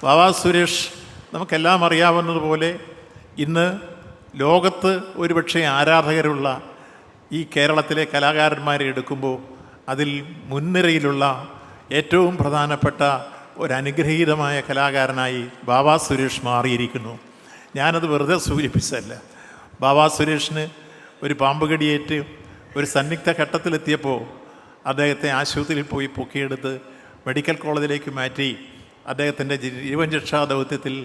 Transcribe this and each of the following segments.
വാവാ സുരേഷ് നമുക്കെല്ലാം അറിയാവുന്നതുപോലെ ഇന്ന് ലോകത്ത് ഒരുപക്ഷെ ആരാധകരുള്ള ഈ കേരളത്തിലെ കലാകാരന്മാരെ എടുക്കുമ്പോൾ അതിൽ മുൻനിരയിലുള്ള ഏറ്റവും പ്രധാനപ്പെട്ട ഒരനുഗ്രഹീതമായ കലാകാരനായി വാവാ സുരേഷ് മാറിയിരിക്കുന്നു. ഞാനത് വെറുതെ സൂചിപ്പിച്ചതല്ല. വാവാ സുരേഷിന് ഒരു പാമ്പ് കടിയേറ്റ് ഒരു സന്നിഗ്ധ ഘട്ടത്തിലെത്തിയപ്പോൾ അദ്ദേഹത്തെ ആശുപത്രിയിൽ പോയി പൊക്കിയെടുത്ത് മെഡിക്കൽ കോളേജിലേക്ക് മാറ്റി അദ്ദേഹത്തിൻ്റെ ജീവൻ രക്ഷാ ദൗത്യത്തിൽ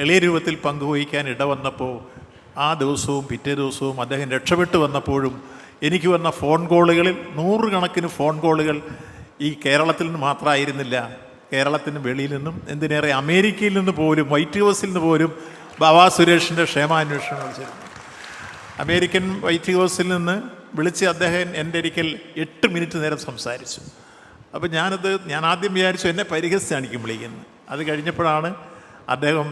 എളിയ രൂപത്തിൽ പങ്കുവഹിക്കാൻ ഇടവന്നപ്പോൾ ആ ദിവസവും പിറ്റേ ദിവസവും അദ്ദേഹം രക്ഷപ്പെട്ടു വന്നപ്പോഴും എനിക്ക് വന്ന ഫോൺ കോളുകളിൽ നൂറുകണക്കിന് ഫോൺ കോളുകൾ ഈ കേരളത്തിൽ നിന്ന് മാത്രമായിരുന്നില്ല, കേരളത്തിന് വെളിയിൽ നിന്നും, എന്തിനേറെ അമേരിക്കയിൽ നിന്ന് പോലും, വൈറ്റ് ഹൗസിൽ നിന്ന് പോലും വാവാ സുരേഷിൻ്റെ ക്ഷേമാന്വേഷണം വിളിച്ചിരുന്നു. അമേരിക്കൻ വൈറ്റ് ഹൗസിൽ നിന്ന് വിളിച്ച് അദ്ദേഹം എൻ്റെ ഒരിക്കൽ 8 മിനിറ്റ് നേരം സംസാരിച്ചു. അപ്പോൾ ഞാൻ ആദ്യം വിചാരിച്ചു എന്നെ പരിഹസിച്ചാണിക്കും വിളിക്കുന്നത്. അത് കഴിഞ്ഞപ്പോഴാണ് അദ്ദേഹം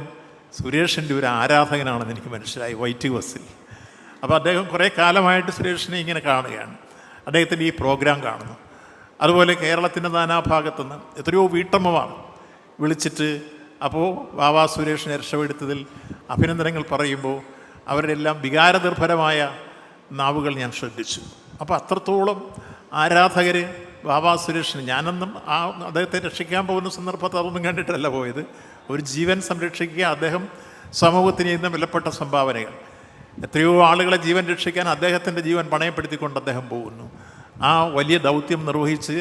സുരേഷിൻ്റെ ഒരു ആരാധകനാണെന്ന് എനിക്ക് മനസ്സിലായി വൈറ്റ് ഹൗസിൽ. അപ്പോൾ അദ്ദേഹം കുറേ കാലമായിട്ട് സുരേഷിനെ ഇങ്ങനെ കാണുകയാണ്, അദ്ദേഹത്തിൻ്റെ ഈ പ്രോഗ്രാം കാണുന്നു. അതുപോലെ കേരളത്തിൻ്റെ നാനാഭാഗത്തുനിന്ന് എത്രയോ വീട്ടമ്മമാർ വിളിച്ചിട്ട് അപ്പോൾ വാവാ സുരേഷിനെ രക്ഷപ്പെടുത്തതിൽ അഭിനന്ദനങ്ങൾ പറയുമ്പോൾ അവരുടെ എല്ലാം വികാരനിർഭരമായ നാവുകൾ ഞാൻ ശ്രദ്ധിച്ചു. അപ്പോൾ അത്രത്തോളം ആരാധകർ വാവാ സുരേഷിന്, ഞാനൊന്നും അദ്ദേഹത്തെ രക്ഷിക്കാൻ പോകുന്ന സന്ദർഭത്തിൽ അതൊന്നും കണ്ടിട്ടല്ല പോയത്. ഒരു ജീവൻ സംരക്ഷിക്കുക, അദ്ദേഹം സമൂഹത്തിന് ചെയ്യുന്ന വിലപ്പെട്ട സംഭാവനകൾ, എത്രയോ ആളുകളെ ജീവൻ രക്ഷിക്കാൻ അദ്ദേഹത്തിൻ്റെ ജീവൻ പണയപ്പെടുത്തിക്കൊണ്ട് അദ്ദേഹം പോകുന്നു. ആ വലിയ ദൗത്യം നിർവഹിച്ച്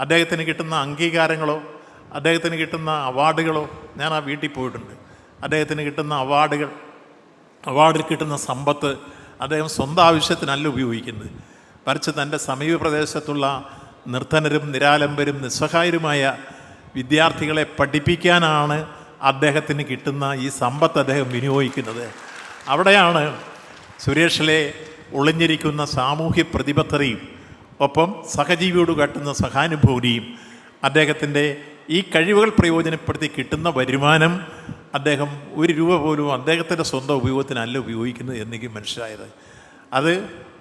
അദ്ദേഹത്തിന് കിട്ടുന്ന അംഗീകാരങ്ങളോ അദ്ദേഹത്തിന് കിട്ടുന്ന അവാർഡുകളോ, ഞാൻ ആ വീട്ടിൽ പോയിട്ടുണ്ട്, അദ്ദേഹത്തിന് കിട്ടുന്ന അവാർഡിൽ കിട്ടുന്ന സമ്പത്ത് അദ്ദേഹം സ്വന്തം ആവശ്യത്തിനല്ല ഉപയോഗിക്കുന്നത്, മറിച്ച് തൻ്റെ സമീപ പ്രദേശത്തുള്ള നിർധനരും നിരാലംബരും നിസ്സഹായരുമായ വിദ്യാർത്ഥികളെ പഠിപ്പിക്കാനാണ് അദ്ദേഹത്തിന് കിട്ടുന്ന ഈ സമ്പത്ത് അദ്ദേഹം വിനിയോഗിക്കുന്നത്. അവിടെയാണ് സുരേഷിലെ ഒളിഞ്ഞിരിക്കുന്ന സാമൂഹ്യ പ്രതിബദ്ധതയും ഒപ്പം സഹജീവിയോട് കാട്ടുന്ന സഹാനുഭൂതിയും അദ്ദേഹത്തിൻ്റെ ഈ കഴിവുകൾ പ്രയോജനപ്പെടുത്തി കിട്ടുന്ന വരുമാനം അദ്ദേഹം 1 രൂപ പോലും അദ്ദേഹത്തിൻ്റെ സ്വന്തം ഉപയോഗത്തിനല്ല ഉപയോഗിക്കുന്നത് എന്നെനിക്ക് മനസ്സിലായത്. അത്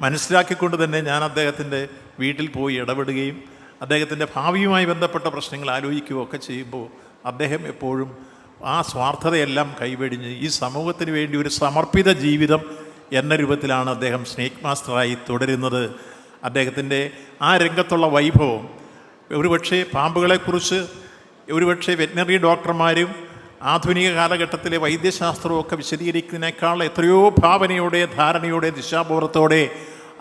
മനസ്സിലാക്കിക്കൊണ്ട് തന്നെ ഞാൻ അദ്ദേഹത്തിൻ്റെ വീട്ടിൽ പോയി ഇടപെടുകയും അദ്ദേഹത്തിൻ്റെ ഭാവിയുമായി ബന്ധപ്പെട്ട പ്രശ്നങ്ങൾ ആലോചിക്കുകയും ഒക്കെ ചെയ്യുമ്പോൾ അദ്ദേഹം എപ്പോഴും ആ സ്വാർത്ഥതയെല്ലാം കൈവെടിഞ്ഞ് ഈ സമൂഹത്തിന് വേണ്ടി ഒരു സമർപ്പിത ജീവിതം എന്ന രൂപത്തിലാണ് അദ്ദേഹം സ്നേക്ക് മാസ്റ്ററായി തുടരുന്നത്. അദ്ദേഹത്തിൻ്റെ ആ രംഗത്തുള്ള വൈഭവം ഒരുപക്ഷെ പാമ്പുകളെക്കുറിച്ച് ഒരുപക്ഷെ വെറ്റിനറി ഡോക്ടർമാരും ആധുനിക കാലഘട്ടത്തിലെ വൈദ്യശാസ്ത്രവും ഒക്കെ വിശദീകരിക്കുന്നതിനേക്കാൾ എത്രയോ ഭാവനയോടെ, ധാരണയോടെ, ദിശാബോധത്തോടെ,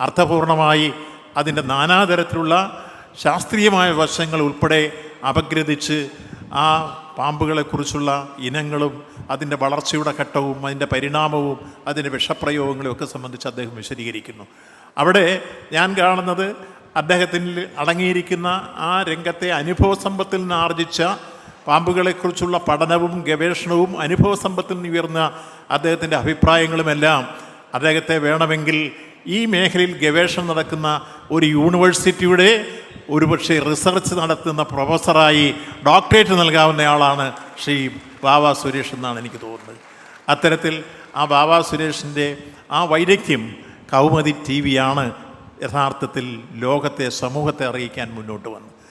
അർത്ഥപൂർണമായി അതിൻ്റെ നാനാതരത്തിലുള്ള ശാസ്ത്രീയമായ വശങ്ങൾ ഉൾപ്പെടെ അപഗ്രഥിച്ച് ആ പാമ്പുകളെക്കുറിച്ചുള്ള ഇനങ്ങളും അതിൻ്റെ വളർച്ചയുടെ ഘട്ടവും അതിൻ്റെ പരിണാമവും അതിൻ്റെ വിഷപ്രയോഗങ്ങളും ഒക്കെ സംബന്ധിച്ച് അദ്ദേഹം വിശദീകരിക്കുന്നു. അവിടെ ഞാൻ കാണുന്നത് അദ്ദേഹത്തിൽ അടങ്ങിയിരിക്കുന്ന ആ രംഗത്തെ അനുഭവസമ്പത്തിൽ നിന്ന് ആർജിച്ച പാമ്പുകളെക്കുറിച്ചുള്ള പഠനവും ഗവേഷണവും അനുഭവസമ്പത്തിൽ നിന്ന് ഉയർന്ന അദ്ദേഹത്തിൻ്റെ അഭിപ്രായങ്ങളുമെല്ലാം അദ്ദേഹത്തെ വേണമെങ്കിൽ ഈ മേഖലയിൽ ഗവേഷണം നടക്കുന്ന ഒരു യൂണിവേഴ്സിറ്റിയുടെ ഒരുപക്ഷെ റിസർച്ച് നടത്തുന്ന പ്രൊഫസറായി ഡോക്ടറേറ്റ് നൽകാവുന്നയാളാണ് ശ്രീ വാവാ സുരേഷ് എന്നാണ് എനിക്ക് തോന്നുന്നത്. അത്തരത്തിൽ ആ വാവാ സുരേഷിൻ്റെ ആ വൈദഗ്ധ്യം കൗമുദി TV യാണ് യഥാർത്ഥത്തിൽ ലോകത്തെ, സമൂഹത്തെ അറിയിക്കാൻ മുന്നോട്ട് വന്നത്.